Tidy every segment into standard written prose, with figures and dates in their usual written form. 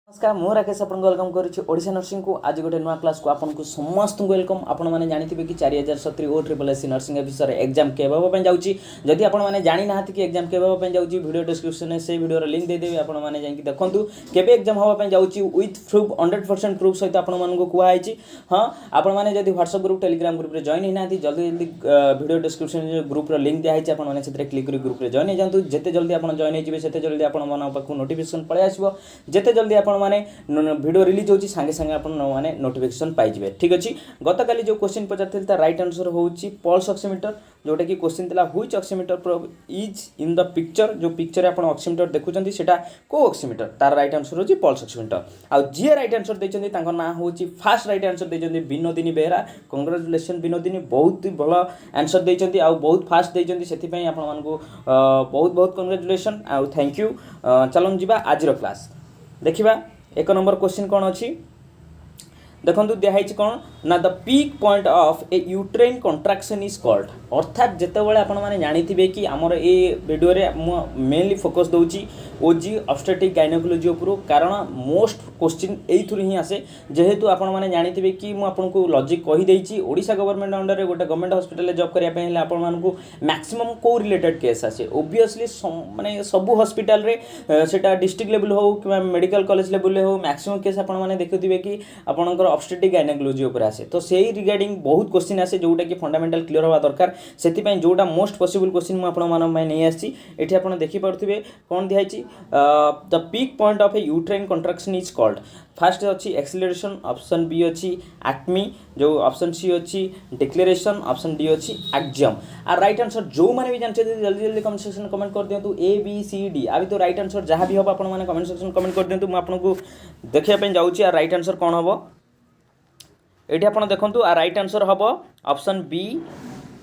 नमस्कार मु राकेश आपन वेलकम करुच्ची ओडिशा नर्सिंग को आज गोटे नुआ क्लास को आपन को समस्त वेलकम। आपण माने जानिथिबे कि 4070 O triple SC nursing officer exam केबे होबा पय जाउची। जदि आपण माने जानि नाहति कि एग्जाम केबे होबा पय जाउची वीडियो डिस्क्रिप्शन में से वीडियो रो लिंक दे देबे। आपण माने जाई कि देखंतु केबे एग्जाम होबा पय जाउची विथ प्रूफ 100% प्रूफ सहित आपण मानन को कुआ आइची। हां आपण माने जदि व्हाट्सएप ग्रुप टेलीग्राम ग्रुप रे जॉइन हिनाथि जल्दी जल्दी वीडियो डिस्क्रिप्शन में ग्रुप रो लिंक दिया आइची। आपण माने सेतरे क्लिक करी ग्रुप रे जॉइन हो जांतु। जते जल्दी आपण जॉइन हो जिवे सेते जल्दी आपण मन पाखु नोटिफिकेशन पळे आसीबो। जते जल्दी आपण माने वीडियो रिलीज होची सांगे सांगे आपण माने नोटिफिकेशन पाई जिवे। ठीक अछि। गत काली जो क्वेश्चन पचारथिल ता राइट आंसर होची पल्स ऑक्सीमीटर, जोटा कि क्वेश्चन थिला which oximeter probe is in the picture. जो पिक्चर आपण ऑक्सीमीटर देखुचंती सेटा को ऑक्सीमीटर, तार राइट आंसर होची पल्स ऑक्सीमीटर। आ जे राइट आंसर दैचंती तांको ना होची फास्ट राइट आंसर दैचंती विनोदिनी बेहरा। कांग्रेचुलेशन विनोदिनी, बहुत ही भलो आंसर दैचंती आ बहुत फास्ट दैचंती। सेति पई आपण मानको बहुत बहुत कांग्रेचुलेशन आ थैंक यू। चलन जिबा आज रो क्लास देखिबा। एक नंबर क्वेश्चन कौन अच्छी देखो दिखाई कौन ना the peak point of a uterine contraction is called. अर्थात जिते बड़े आपण मैंने जानी कि आमर ए वीडियो रे मेनली फोकस दूची ओजी ऑब्स्टेट्रिक गायनेकोलॉजी उपर, कारण मोस्ट क्वेश्चन एथुर ही आसे। जेहेतु आपण मैंने जानी कि मुझे लॉजिक कहीदेची ओडिशा गवर्नमेंट अंडर रे गोटे गवर्नमेंट हॉस्पिटल जॉब करने आपण मानकु मैक्सिमम को रिलेटेड केस आसे। ओब्वियसली माने सबु हॉस्पिटल रे सेटा डिस्ट्रिक्ट लेवल हो कि मेडिकल कॉलेज लेवल हो मैक्सिमम केस आपण माने देखुथिबे कि आपनकर ऑब्स्टेट्रिक गायनेकोलॉजी उपर आसे। तो सेही रिगार्डिंग बहुत क्वेश्चन आसे जोटा कि फंडामेंटल क्लियर होवा दरकार। सेति पय जोटा मोस्ट पॉसिबल क्वेश्चन मु आपण मानन पय नै आसी। एठी आपण देखि पारथिबे कोन दिहाइची the peak point of a uterine contraction is called. First अच्छी एक्सेलरेशन, ऑप्शन बी अच्छी एक्मी, जो ऑप्शन सी अच्छी डिक्लेरेशन, ऑप्शन डी अच्छी एक्जियम। आ राइट आंसर जो मैंने भी जानते जल्दी जल्दी कमेंट सेक्शन कमेंट कर दिंतु ए बी सी डी। आ भी तो राइट आंसर जहाँ भी हम आपने कमेंट सेक्शन कमेंट कर दिंतु। आपको देखिए जाऊँगी आ राइट आंसर कौन हम ये आप देखूँ। आ राइट आंसर हम ऑप्शन बी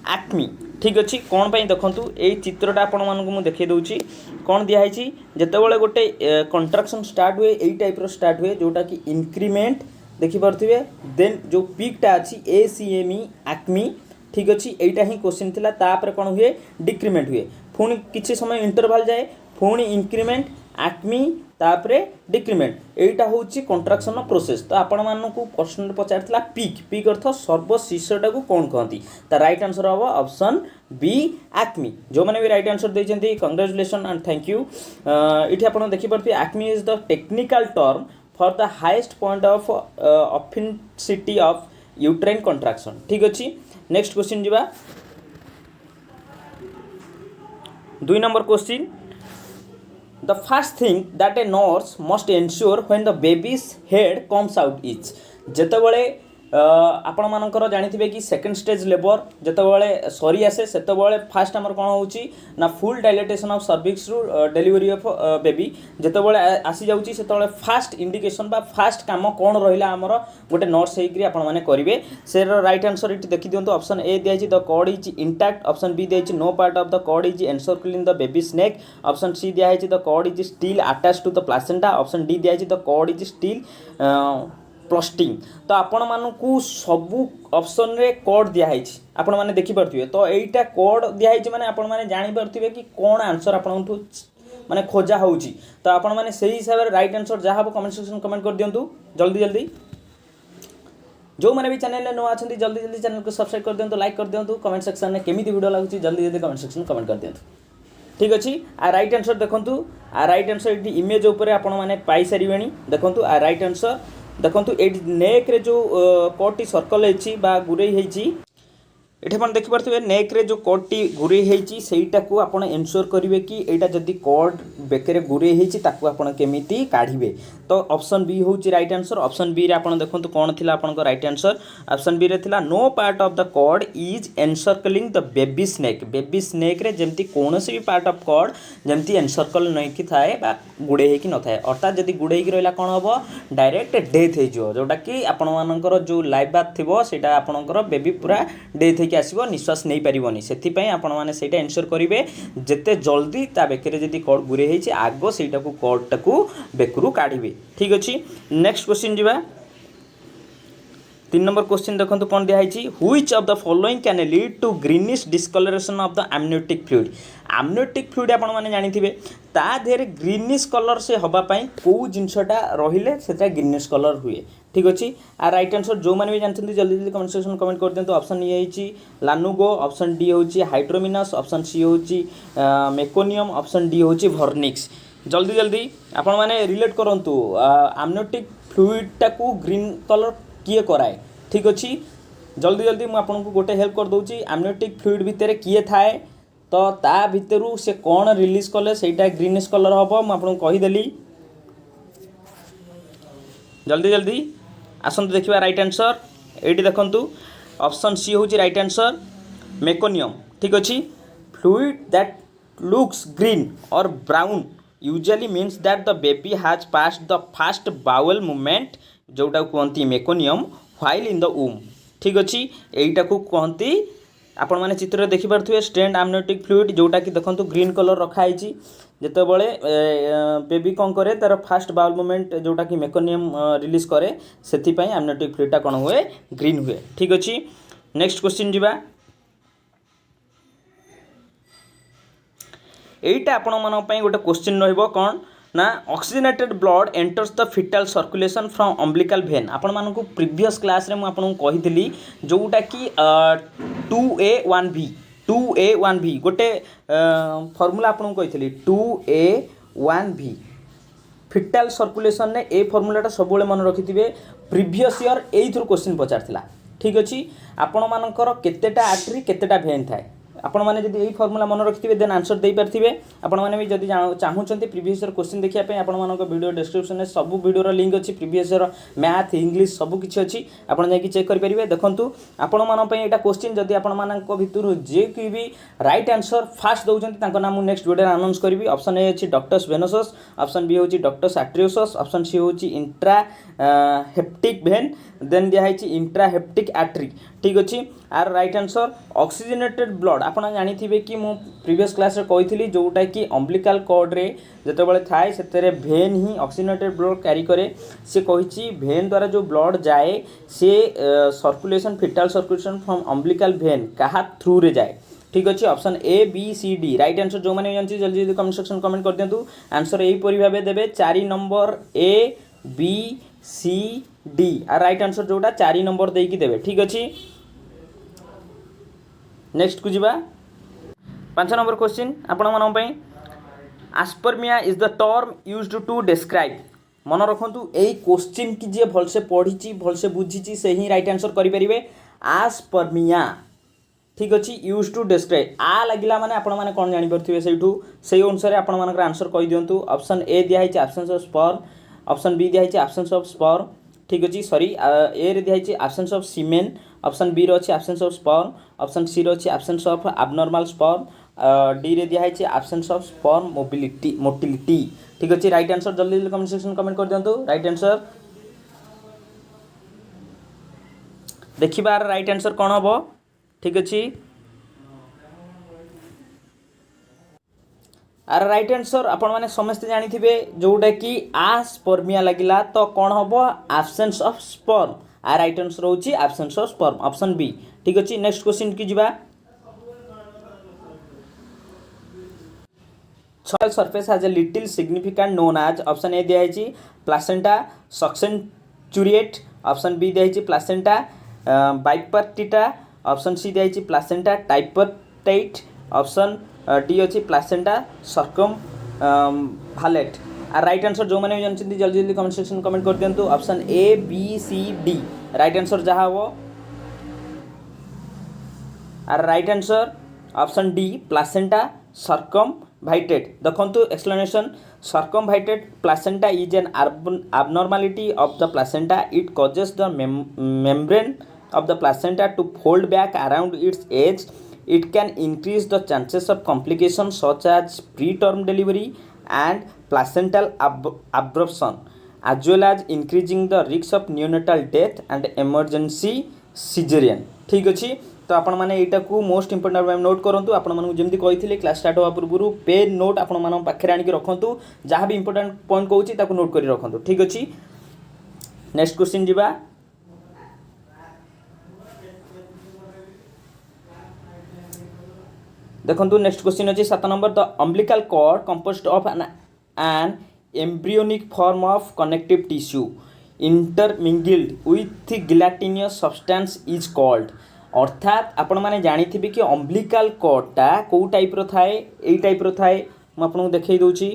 एक्मी। ठीक अच्छे कौन पाई देखूँ ये चित्रटा आपण मानक देखे दूसरी कौन दिखाई जितेबाला गोटे कंट्राक्शन स्टार्ट हुए यही टाइप रो स्टार्ट हुए जोटा कि इंक्रीमेंट देखिपे। देन जो पीकटा अच्छी ए सी एम ई एक्मी। ठीक अच्छे यहीटा ही क्वेश्चन थिला। तापर कौन हुए डिक्रीमेंट हुए, पुणी किसी समय इंटरवाल जाए, पुणी इंक्रीमेंट एक्मी तापरे डिक्रीमेंट। एटा होची कंट्राक्शन प्रोसेस। तो आपण मानकु क्वेश्चन पचारथिला पीक, पीक अर्थ सर्वशीर्षटा को कौन कहती। ता राइट आंसर हम ऑप्शन बी एक्मी। जो मैंने भी राइट आंसर देइछन्ती कांग्रेचुलेशन एंड थैंक यू। इठी आपण देखि परथि acme is the technical term for the highest point of affinity of uterine contraction. ठीक अछि। नेक्स्ट क्वेश्चन जिबा। 2 number question the first thing that a nurse must ensure when the baby's head comes out is। जेतेबेले आपण मानकर जानिथिबे कि second stage labour जेतेबेले सरी आसे सेतेबेले fast हमर कोन होउची ना फुल डायलेटेशन ऑफ सर्विक्स रु डिलीवरी ऑफ बेबी। जेतेबेले आसी जाउची सेतेबेले फास्ट इंडिकेशन बा फास्ट काम कोन रहिला हमर गोटे नर्स हेकरी आपण माने करिवे। से राइट आंसर इट देखि दियंतो। ऑप्शन ए दियाची the cord is intact, option B दियाची no part of the cord is encircling the baby's neck, option C दियाची the cord is still attached to the placenta, option D दियाची the cord is still pulsating. तो आपण मानकु सबु option रे code दिया है आपण माने देखि परथिबे। तो एटा कोड दिया है माने आपण माने जानि परथिबे कि कोन आंसर आपनठु माने खोजा होउची। तो आपण माने सही हिसाब रे राइट आंसर जहा हो कमेंट सेक्शन कमेंट कर दियंतु जल्दी जल्दी। जो मैंने भी चैनल नुआ अच्छा जल्दी जल्दी चैनल को सब्सक्राइब कर दियंतु, लाइक कर दियंतु, कमेंट सेक्शन में केमिति वीडियो लागुची जल्दी जल्दी कमेंट सेक्शन कमेंट कर दियंतु। ठीक अच्छे। आ राइट आंसर देखंतु। आ राइट आंसर ये इमेज ऊपर आपण माने पाई सारिवेनी। देखंतु आ राइट आंसर देखंतु ए नेक रे जो कोटी सर्कल हेची बा गुरई हेची एठी आपण देखि परथिबे नेक रे जो कोटी गुरई हेची सेईटा को आपण एन्श्योर करिवे कि एटा जदी कोड बेकरे गुरई हेची ताकू आपण केमिति काढिबे। तो ऑप्शन बी होची राइट आंसर। ऑप्शन बी रे आपण देखंतु कोन थिला आपण को राइट आंसर। ऑप्शन बी रे थिला no part of the cord is encircling the baby's neck. Baby's neck रे जेमति कोनोसी भी पार्ट ऑफ कॉर्ड जेमति एनसर्कल नै कि थाए बा गुडे हे कि न थाए। अर्थात जदी गुडे कि रहला कोन हबो डायरेक्ट डेथ हे जो जोटा कि आपण मानकर जो लाइफ बाथ थिबो सेटा आपणकर बेबी पूरा डेथ हे कि आसीबो, निश्वास नहीं पारिबोनी। सेति पय आपण माने सेटा एन्श्योर करिवे जेते जल्दी ता बेकरे जदी कॉर्ड गुरे हेछि आगो सेटा को कॉर्ड टाकू बेकरू काढिबे। ठीक अछि। नेक्स्ट क्वेश्चन जिबा। तीन नंबर क्वेश्चन देखो कौन दिखाई which of the following can lead to greenish discolouration of the amniotic fluid amniotic fluid आपण मैंने जानी ता देहरे ग्रीनिश कलर से हवापाई कौ जिनसटा रहिले से ग्रीनिश कलर हुए ठीक अच्छे आ राइट आंसर जो मैंने भी जानते जल्दी जल्दी कमेंट सेक्शन कमेंट कर दिखाँ ऑप्शन ए है लानुगो ऑप्शन डी हूँ हाइड्रोमिनस ऑप्शन सी हूँ मेकोनियम ऑप्शन डी हूँ भर्निक्स जल्दी जल्दी आपण मैंने रिलेट करूँ एमनियोटिक फ्लूइडटा को ग्रीन कलर किए कराए ठीक अच्छे जल्दी जल्दी मुझे आपको गोटे हेल्प कर दूसरी एमनियोटिक फ्लूइड भितर किए थाए तो ता भितरु से कौन रिलीज कले सेटा ग्रीनिश कलर हम मुझे कहीदेली जल्दी जल्दी आसतु देखा राइट आंसर ये देखु ऑप्शन सी हूँ राइट आंसर मेकोनियम ठीक अच्छे फ्लूइड दैट लुक्स ग्रीन और brown usually means that the baby has passed the fast bowel movement जोटा कहती मेकोनियम व्हाइल इन द वूम ठीक अच्छे यहीटा को कहती आपण मैंने चित्र देखिपे स्ट्रेंड एमनियोटिक फ्लूइड जोटा कि देखो ग्रीन कलर रखाई जिते बड़े बेबी कौन करे तार फास्ट बाउल मूवमेंट जोटा कि मेकोनियम रिलीज करे से एमनियोटिक फ्लूइडटा कौन हुए ग्रीन हुए ठीक अच्छे नेक्स्ट क्वेश्चन जीवा एटा आपण मन गोटे क्वेश्चन रहिबो कौन ना oxygenated blood enters the foetal circulation from umbilical vein आपण मानकु प्रीवियस क्लास रे मु आपन कहितली जोटा कि 2A1B 2A1B गोटे फॉर्मूला आपन कहितली 2A1B फिटाल सर्कुलेशन ने ए फॉर्मूलाटा सब मन रखिथिबे प्रीवियस ईयर एई थ्रू क्वेश्चन पचारथिला ठीक अछि आपण मानकर केतेटा आर्टरी केतेटा भेन थाए आपण मैंने जब यही फॉर्मूला मन रखिथे देन आंसर दे पारे आपण मैंने भी जब चाहूँगी प्रीवियस ईयर क्वेश्चन देखिए आपण मान वीडियो डिस्क्रिप्शन में सब वीडियो लिंक अच्छी प्रीवियस ईयर मैथ इंग्लिश सब किसी अच्छी आपण जाकि चेक करेंगे देखूँ आपण माना क्वेश्चन जदि आपण मान भर जे कि भी राइट आंसर फास्ट दौरान नाम नेक्स्ट वीडियो अनाउंस करी ऑप्शन ए अच्छी डक्टस वेनोसस ऑप्शन बी हूँ डक्टस आर्टेरियोसस ऑप्शन सी हूँ इंट्रा हेप्टिक भेन देन दिखाई इंट्रा हेप्टिक आर्टरी ठीक अच्छे आर राइट आंसर ऑक्सीजनेटेड ब्लड आप जानी कि मु प्रीवियस क्लास रे कही जोटा कि अम्बिलिकल कॉर्ड रे जितेबाला थाए से भेन ही ऑक्सीजनेटेड ब्लड कैरी करे से कही भेन द्वारा जो ब्लड जाए से circulation fetal circulation from umbilical vein क्या थ्रू रे जाए ठीक अच्छे option A B C D right answer जो मैंने जानते जल्दी जल्दी कमेंट सेक्शन कमेंट कर दिंतु आंसर यहीपरी भाव देवे 4 number A B C D आर राइट आंसर जोटा 4 नंबर देकी देवे ठीक अच्छे नेक्स्ट को जीवा 5 नंबर क्वेश्चन आपण मन aspermia is the term used to describe मन रखु यही क्वेश्चन की जी भलसे पढ़ी भलसे बुझी से ही राइट आंसर करेंगे आस्पर्मिया ठीक अच्छे यूज टू डिस्क्राइब आ लगिला माने आपण माने कौन जानीपे से अनुसार आपण मान आंसर कही दिंतु ऑप्शन ए दिखाई absence of sperm option B दिखाई एब्सेंस ऑफ स्पर्म ठीक अच्छे सॉरी ए रे दिखाई absence of semen option B रो absence of sperm option C रो absence of abnormal sperm D रे दिखाई एब्सेंस ऑफ स्पर्म मोटिलिटी ठीक अच्छे राइट आंसर जल्दी जल्दी कमेंट सेक्शन कमेंट कर दिंतु राइट आंसर देखिबा राइट आंसर कौन हम ठीक अच्छे आर राइट आंसर आपण मैंने समस्ते जानी जोटा कि आस्पर्मिया लगिला तो कौन हम एब्सेंस ऑफ स्पर्म आ राइट आंसर होची absence of sperm option B ठीक अच्छे नेक्स्ट क्वेश्चन की जीवा soil surface has a little significant known as option A दिया है प्लासेंटा सक्सेंचुरिएट ऑप्शन बी दिया है प्लासेंटा बाइपर्टिटा ऑप्शन सी दिया है प्लासेंटा टाइपरटाइट ऑप्शन डी अच्छी प्लासेंटा सर्कम भालेट आ राइट आंसर जो मैंने जानते जल्दी जल्दी कमेंट सेक्शन कमेंट कर दिंतु option A B C D right answer जहाँ वो our right answer option D placenta circumvallate देखो explanation circumvented placenta is an abnormality of the placenta. It causes the membrane of the placenta to fold back around its edge. It can increase the chances of complications such as preterm delivery and placental abruption, as well as increasing the risk of neonatal death and emergency cesarean. ठीक अच्छे तो आपण मैंने यहाँ को most important note करूँ आपण मानक जमी कही क्लास स्टार्ट होगा पूर्व पेन नोट आपण मान पाखे आणिक रखु जहाँ भी इंपोर्टेंट पॉइंट कहूँ नोट कर रखु ठीक अच्छे नेक्स्ट क्वेश्चन जीवा देखो नेक्स्ट क्वेश्चन अच्छी 7 number the umbilical cord composed of an embryonic form of connective tissue intermingled with gelatinous substance is called। अर्थात आपण मैंने जानी कि अम्बिलिकल कॉर्डटा कौ टाइप थाए यही टाइप थाए मुझे देखई दूची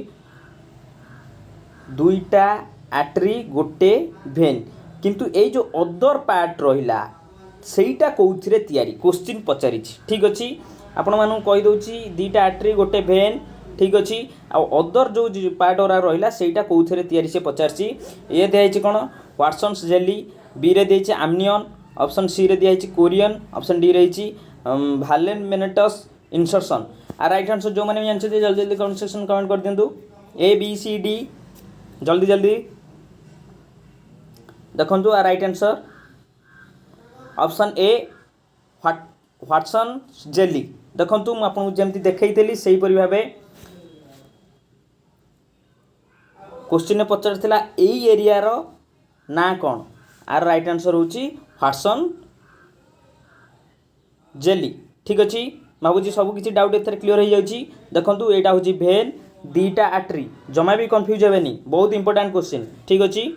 दुईटा आर्टरी गोटे भेन किंतु ये जो अदर पार्ट रहा सेटा कौन तैयारी क्वेश्चन पचारि ठीक अच्छे आपण मानू कही दूची दीटा आर्टरी गोटे भेन ठीक अच्छे अदर जो पार्ट गुरा रहा सेटा कौन तैयारी से पचारसी ए दिखाई कौन वाटसन्स जेली बी रे दिखाई आमनियन ऑप्शन सी रे दिखाई कोरियन ऑप्शन डी रही भालेन मेनेटस इंसर्शन आ राइट आंसर जो मैंने जानते जल्दी जल्दी कमेंट सेक्शन कमेंट कर दिंतु ए बी सी डी जल्दी जल्दी देखो आ राइट आंसर ऑप्शन ए वाटसन जेली देखु मुझे आपको जमी देखी से भाव क्वेश्चन पचार यही एरियार ना कौन आर राइट आंसर हूँ वाटसन जेली ठीक अच्छे भावुँ सबकि डाउट एथर क्लीयर हो जाऊँगी देखो यहाँ हूँ भेन दीटा आर्टरी जमा भी कन्फ्यूज हेनी बहुत इंपोर्टेंट क्वेश्चन ठीक अच्छे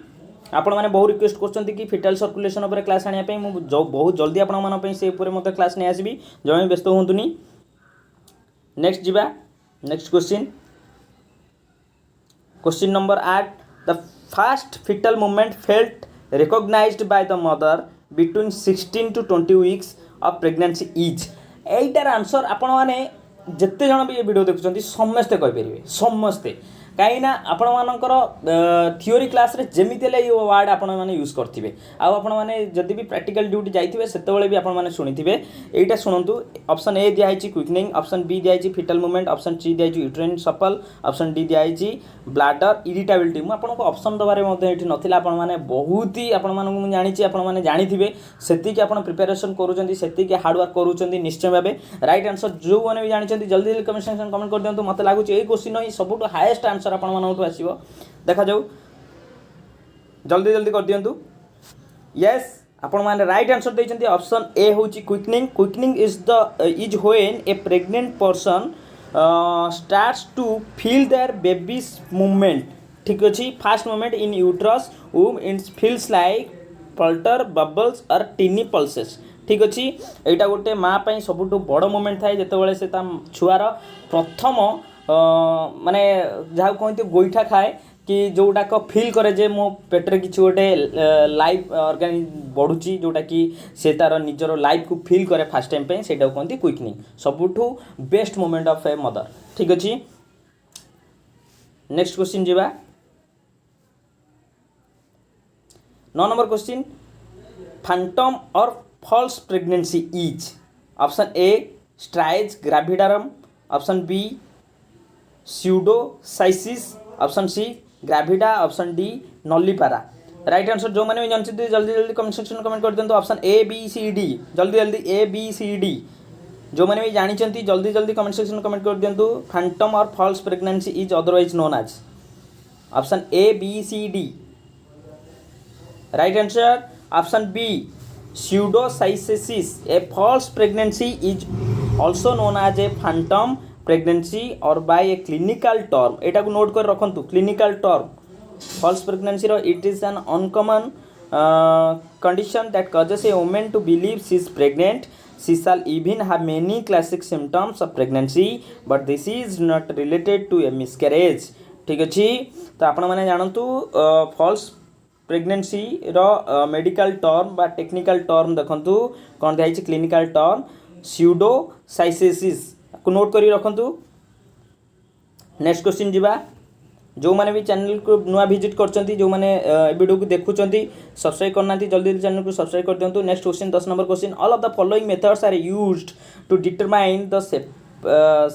आपण मैंने बहुत रिक्वेस्ट कर फिटाल सर्कुलेशन उपर क्लास आने बहुत जल्दी आपण से मत क्लास नहीं आसबि जमा भी व्यस्त हूँ नेक्स्ट जीवा next question number 8 the first foetal movement felt recognised by the mother between 16 to 20 weeks of pregnancy is एटार आंसर आपण मैंने जिते जन भी ये वीडियो देखुं समस्ते कहींपर समस्ते कहीं आपण मानकर थियोरी क्लास रे जेमिति ये वर्ड आपण मैंने यूज करेंगे आपने जदि भी प्रैक्टिकल ड्यूटी जाइए से भी आपण मैंने शुणिथे यहाँ शुणु ऑप्शन ए दिखाई क्विकनिंग ऑप्शन बी दिखाई फिटल मूवमेंट ऑप्शन सी दिखाई यूट्राइन सपल ऑप्शन डी दिखाई ब्लाडर इरिटेबिलिटी मुझे आपको ऑप्शन दबारे नाला आपण मैंने बहुत ही आपण जानी आपने जानी से प्रिपेरेसन करुँच हार्डवर्क करुँच निश्चय भाव राइट आंसर जो मैंने भी जानते जल्दी जल्दी कमेंट सेक्शन कमेंट कर दिखाँ मत लगुच ये क्वेश्चन ही सब हाएस्ट आंसर आपण मानू आसो देखा जाऊ जल्दी जल्दी कर दिंतु यस आपण मैंने राइट आंसर देते ऑप्शन ए हूँ quickening quickening is when a pregnant person starts to feel their baby's movement ठीक अच्छे fast movement in uterus womb it's feels like flutter bubbles और टीनी पल्सेस ठीक अच्छे यहाँ गोटे माँ सबुठ बड़ मूवमेंट थाए जिते से छुआर प्रथम माने जहाँ कहते गोईठा खाए कि जोटाक फिल करे जे मो पेटर किसी गोटे लाइफ ऑर्गेनिक बढ़ुची जोटा कि से तार निजर लाइफ को फिल करे फास्ट टाइम पे से कहते क्विकनिंग सबुठू best moment of a mother ठीक अच्छे नेक्स्ट क्वेश्चन जीवा 9 नंबर क्वेश्चन फैंटम और false pregnancy is option A striae gravidarum option B pseudocyesis option C gravida option D nullipara right answer जो मैंने भी जानते जल्दी जल्दी कमेंट सेक्शन कमेंट कर दिखाँ option A B C D जल्दी जल्दी ए बी सी डी जो मैंने भी जानते जल्दी जल्दी कमेंट सेक्शन कमेंट कर दिखाँ फैंटम और false pregnancy is otherwise known as option A B C D right answer option B pseudocytosis a false pregnancy is also known as a phantom pregnancy or by a clinical term एटा को note कर रखंतु clinical term false pregnancy ro it is an uncommon condition that causes a woman to believe she is pregnant she shall even have many classic symptoms of pregnancy but this is not related to a miscarriage ठीक अछि तो आपण माने जानंतु false pregnancy रो medical term बा technical term देखंतु कौन दिखाई clinical term स्यूडोसाइटोसिस को नोट करी रखंतु नेक्स्ट क्वेश्चन जीवा जो माने भी चैनल को नुआ विजिट करचंती जो माने वीडियो को देखुचंती सब्सक्राइब करना जल्दी जल्दी चैनल को सब्सक्राइब कर दियंतु next question 10 number question all of the following methods are used to determine the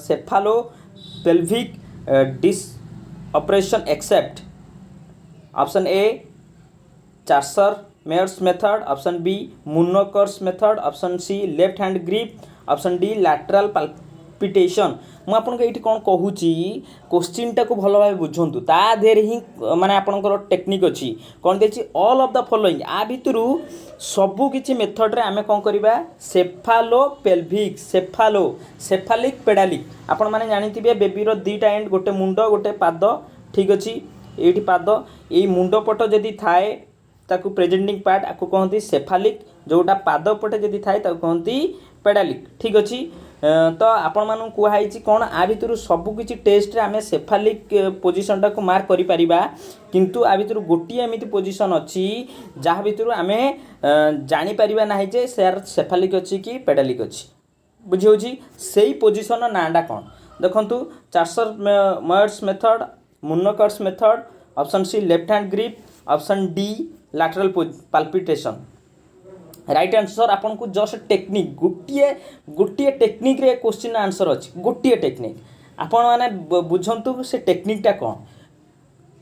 cephalopelvic disproportion except option A Chassar Moir's method option B Munro Kerr's method option C left hand grip option D lateral palpitation ମୁଁ ଆପଣଙ୍କୁ ଏଇଠି କ'ଣ କହୁଛି क्वेश्चनटाକୁ ଭଲ ଭାବେ ବୁଝନ୍ତୁ ତା ଦେହରେ ହିଁ ମାନେ ଆପଣଙ୍କର ଟେକ୍ନିକ୍ ଅଛି କ'ଣ ଦେଇଛି ଅଲ୍ ଅଫ୍ ଦ ଫଲୋଇଂ ଆ ଭିତରୁ ସବୁ କିଛି ମେଥଡ଼ରେ ଆମେ କ'ଣ କରିବା ସେଫାଲୋ ପେଲଭିକ୍ ସେଫାଲିକ୍ ପେଡାଲିକ୍ ଆପଣମାନେ ଜାଣିଥିବେ ବେବିର ଦୁଇଟା ଏଣ୍ଡ ଗୋଟେ ମୁଣ୍ଡ ଗୋଟେ ପାଦ ଠିକ୍ ଅଛି ଏଇଠି ପାଦ ଏଇ ମୁଣ୍ଡ ପଟ ଯଦି ଥାଏ ତାକୁ ପ୍ରେଜେଣ୍ଟିଂ ପାର୍ଟ ଆକୁ କହନ୍ତି ସେଫାଲିକ୍ जोटा पाद पटे जदि थाए ताको कहती पेडालिक ठीक अच्छी तो आपण मानू कहुई कौन आ भितर सबकि टेस्ट आम सेफालिक पोजिशन टाक मार्क कर किंतु आ भितर गोटे एमती पोजिशन अच्छी जहाँ भितर आम जापर ना जे सेयार सेफालिक अच्छी कि पेडालिक अच्छी बुझे से पोजिशन नाटा कौन देखु Chassar Moir's method Munro Kerr's method option C left hand grip option D lateral palpitation right answer आपन को जस्ट टेक्निक गोटे टेक्निक रे क्वेश्चन आंसर अच्छी गोटे टेक्निक आपण माने बुझंतु से टेक्निकटा कौन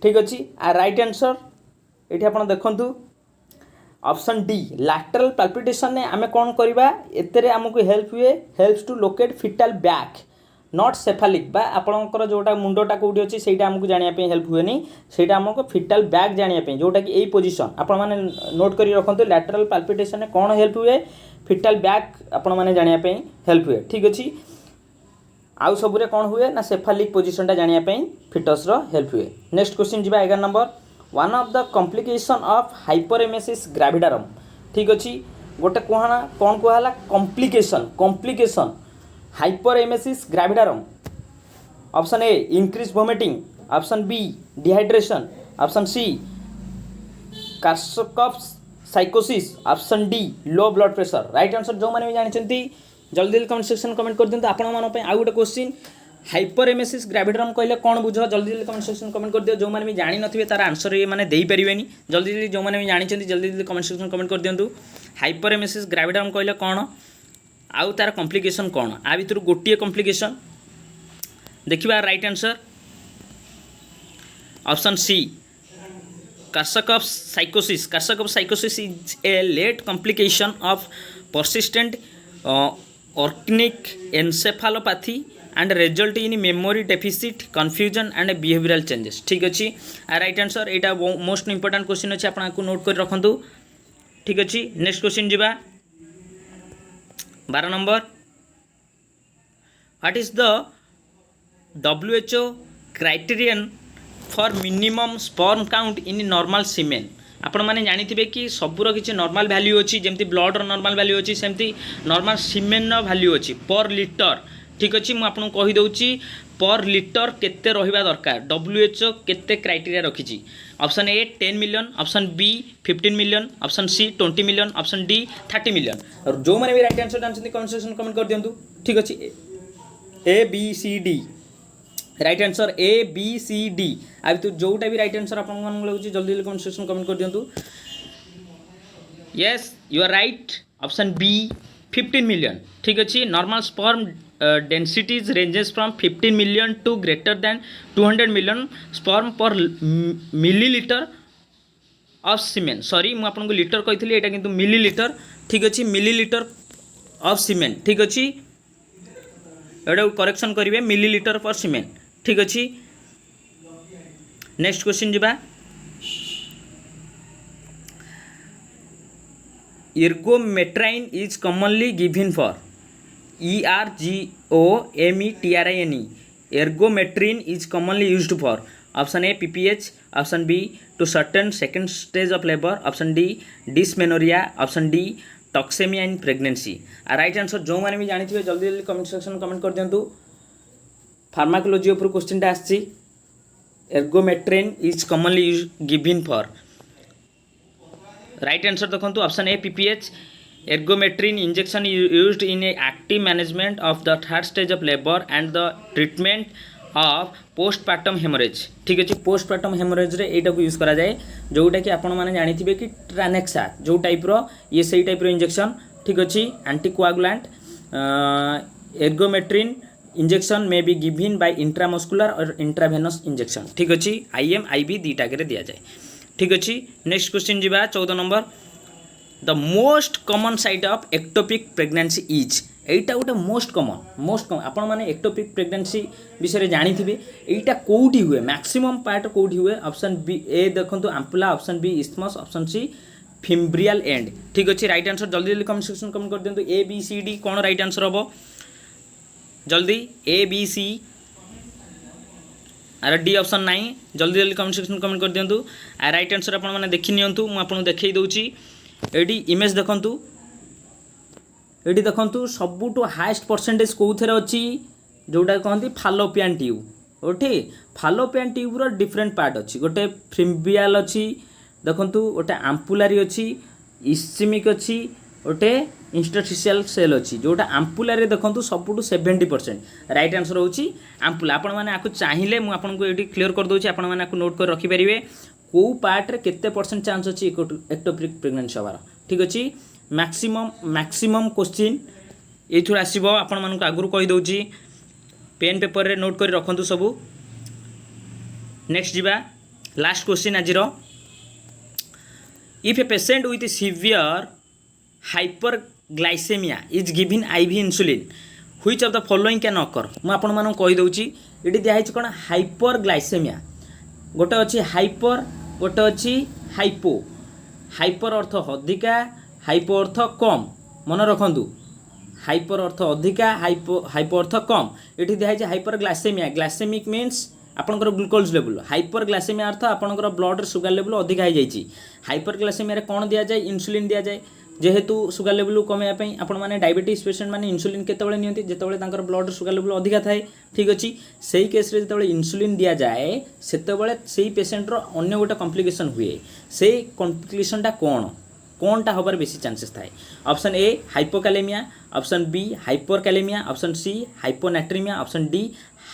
ठीक अच्छी आ राइट आंसर ये आपन देखंतु ऑप्शन डी लैटरल पाल्पिटेशन ने आमे कौन करबा एतरे हमको हेल्प हुए helps to locate fetal back not cephalic बा आपणकर जोटा मुंडटा कौटी अच्छी से जानापी हेल्प हुए से आमको फिटाल बैक जानापी जोटा कि यही पोजिशन आपण मैंने नोट कर रखते लैटरल पाल्पिटेशन में कौन हेल्प हुए फिटाल बैक आपण मैंने जानापी हेल्प हुए ठीक अच्छे आउ सबुरे कौन हुए ना सेफालिक पोजिशनटा जानापी फिटसर हेल्प हुए नेक्स्ट क्वेश्चन जी 11 number one of the complication of hyperemesis gravidarum ठीक अच्छी गोटे कहना कौन कहला complication hyperemesis gravidarum option A increase vomiting option B dehydration option C Korsakoff's साइकोसिस option D low blood pressure right answer जो मैंने भी जानते जल्दी कमेंट सेक्शन कमेंट कर दिखाँ आपण मानक आउ गोटे क्वेश्चन हाइपरएमेसिस ग्रेविडारम कहले कौन बुझ जल्दी कमेंट सेक्शन कमेंट कर दियो जो मैंने भी जानी नथिबे तार आंसर ये माने देई परिवेनी जल्दी जो मैंने भी जानते जल्दी कमेंट सेक्शन कमेंट कर दिंतु हाइपरएमेसिस ग्रेविडारम कहले कौन आउ तार कॉम्प्लिकेशन कौन आ भितर गोटे कॉम्प्लिकेशन देखिबा right answer option C Korsakoff's साइकोसिस is a late complication of persistent organic encephalopathy and result in memory deficit confusion and behavioural changes ठीक अच्छे राइट आंसर यहाँ मोस्ट इंपोर्टेंट क्वेश्चन अच्छे आपको नोट कर रखु ठीक अच्छे नेक्स्ट क्वेश्चन जीवा 12 number what is the WHO criterion for minimum sperm count in normal semen आपण मैंने जानी कि सबूर किसी नॉर्मल वैल्यू अच्छी जमी ब्लड नॉर्मल वैल्यू अच्छी सेमती नॉर्मल सीमेन वैल्यू अच्छी पर लिटर ठीक अच्छे मुझे कहीदे पर लिटर केते रहिबा दरकार WHO केते क्राइटेरिया रखी option A 10 million option B 15 million option C 20 million option D 30 million और जो मैंने भी राइट आंसर जानते कमेंट सेक्शन कमेंट कर दिंतु ठीक अच्छे ABCD राइट आंसर ABCD आ तो जोटा भी राइट आंसर आपन लगे जल्दी कमेंट सेक्शन कमेंट कर दिंतु yes you are right option B 15 million ठीक अच्छे normal sperm densities ranges from 15 million to greater than 200 million sperm per milliliter of semen sorry मुझे आपको लिटर कही यहाँ किंतु मिलीलीटर ठीक अच्छे मिलीलीटर ऑफ सीमेन ठीक अच्छे एटा करेक्शन करेंगे मिलीलीटर पर सीमेन ठीक अच्छे नेक्स्ट क्वेश्चन जीवा ergometrine is commonly given for ERGOMETRINE ergometrine is commonly used for option A PPH option B to certain second stage of labor option D dysmenorrhea option D toxemia in pregnancy right answer जो मैंने भी जानी जल्दी जल्दी comment section comment कर दिंतु pharmacology ऊपर question आसी ergometrine is commonly given for right answer देखो option A PPH ergometrine injection used in a active management of the third stage of labor and the treatment of postpartum hemorrhage ठीक अच्छे postpartum hemorrhage रे एटा को use करा जाए जोटा कि आपण माने जानी थिबे कि ट्रानेक्सा जो टाइप रो ये सही टाइप रो इंजेक्शन ठीक अच्छे anticoagulant ergometrine injection may be given by intramuscular और इंट्रावेनस इंजेक्शन ठीक अच्छे IM IB दीटा के दिया जाए ठीक अच्छे नेक्स्ट क्वेश्चन जीवा 14 number the most common site of ectopic pregnancy is एटा गोटे मोस्ट कॉमन आपण माने एक्टोपिक प्रेगनेंसी विषय रे जानी थिबे एटा कोउठी हुए मैक्सिमम पार्ट कोउठी हुए ऑप्शन बी ए देखंतु ampulla option B isthmus option C fimbrial end ठीक अछि राइट आंसर जल्दी जल्दी कमेंट सेक्शन कमेंट कर दियंतु ए बी सी डी कोन राइट आंसर हबो जल्दी ए बी सी आर डी ऑप्शन नाही जल्दी जल्दी कमेंट सेक्शन कमेंट कर दियंतु आ राइट आंसर आपण माने देखि नियंतु मु आपन देखै दउची एडी इमेज देखंतु एडी देखंतु सबुटो हाईएस्ट परसेंटेज कोउथरे अछि जोटा कहंती फालोपियन ट्यूब ओठी फालोपियन ट्यूब रो डिफरेंट पार्ट अछि गोटे फिम्ब्रियल अछि देखंतु गोटे एम्पुलारी अछि इस्चिमिक अछि गोटे इंटरस्टिशियल सेल अछि जोटा एम्पुलारी देखंतु सबुटो 70% राइट आंसर होछि एम्पुला आपण माने आकु चाहिले मु आपन को एडी क्लियर कर दोछि आपण माने आकु नोट कर रखि परिबे को पार्ट रे केते परसेंट चांस अछि एक्टोपिक प्रेगनेंसी होबार ठीक अछि मैक्सिमम क्वेश्चन एथुर आसीबो आपण मानक आगुरु कहि दउछि पेन पेपर रे नोट कर रखंतु सबु नेक्स्ट जिबा लास्ट क्वेश्चन आजिरो if a patient with severe hyperglycemia is given IV insulin which of the following can occur मु आपण मानक कहि दउछि एटी दिया हिच कोन हाइपरग्लाइसेमिया गोटे अछि हाइपर गोटे अछि हाइपो हाइपर अर्थ अधिका हाइपो अर्थ कम मन रखंतु हाइपर अर्थ अधिका हाइपो अर्थ कम एटी दिया हिच हाइपरग्लाइसेमिया ग्लाइसेमिक मीन्स आपनकर ग्लूकोज लेवल हाइपरग्लाइसेमिया अर्थ आपनकर ब्लड रे सुगर लेवल अधिका हो जाइछि हाइपरग्लाइसेमिया रे कोन दिया जाय इंसुलिन दिया जाय जेहेतु सुगर लेवल कमेयापाई आपण मैंने डायबिटीज पेसेंट मैंने इंसुलिन केतबेले नियंती जेतबेले तांकर ब्लड सुगर लेवल अधिका थाए ठीक अछि सेही केस रे जेतबेले इंसुलिन दिया जाए सेतबेले सेही पेसेंट रो अन्य गोटे कॉम्प्लिकेशन हुए सेही कॉम्प्लिकेशनटा कोनटा हबार बेसी चांसेस थाए option A hypokalaemia option B hyperkalaemia option C hyponatraemia option D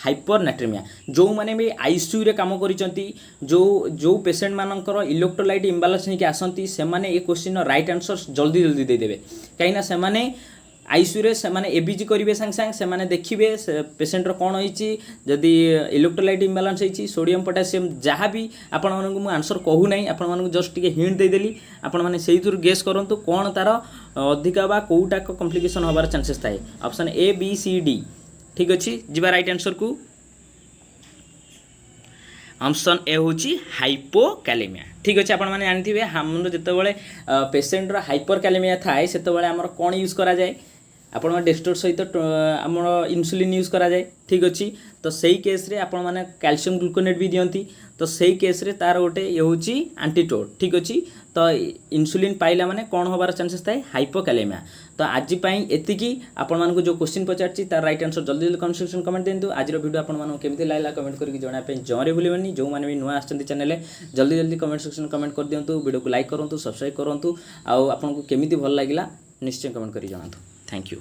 hypernatraemia जो माने भी आईसीयू रे काम करिसंती जो पेशेंट मानकर इलेक्ट्रोलाइट इम्बालांस होके आसंती से माने ए क्वेश्चन राइट आंसर जल्दी जल्दी दे देबे काईना से माने आईसीयू रे से माने एबीजी करिवे संग संग से माने देखिबे पेशेंट रो कोन होईची जदी इलेक्ट्रोलाइट इम्बालांस होईची सोडियम पोटेशियम जहाँ भी आपण मानक मु आंसर कहू नै आपण मानक जस्ट टिके हिंट दे देली आपण माने सेही थुर गेस करंतु कोन तार अधिका बा कोउटा को कॉम्प्लिकेशन होबार चांसेस थाए option A B C D ठीक अच्छी जीवा राइट आंसर को ऑप्शन ए होची हाइपोकैलेमिया ठीक अच्छे आपण माने जानिथिबे हमर जतबेले पेशेंट रो हाइपरकैलेमिया थाए सेतबेले हमर कोन यूज करा जाय आपण डेस्टोर सहित हमर इंसुलिन यूज करा जाय ठीक अच्छी तो सही केस रे आपण माने कैल्शियम ग्लूकोनेट भी दियंती तो सही केस रे तार गोटे ये होची एंटीडोट ठीक अच्छी तो इंसुलिन पाइला माने कौन होबार चांसेस थाए हाइपोकैलेमिया तो आज पाई एतिकी आपण मानक जो क्वेश्चन पचारची तार राइट आंसर जल्दी जल्दी कमेंट सेक्शन कमेंट देंतु आज वीडियो आपण मानक केमिति लागला कमेंट करके जणा पे जरे भूलिबनी जो माने भी नुआ आछंती चैनल जल्दी जल्दी कमेंट सेक्शन कमेंट कर दियंतु वीडियो को लाइक करंतु सब्सक्राइब करंतु आ आपण को केमिति भल लागिला निश्चय कमेंट करी जणातु थैंक यू।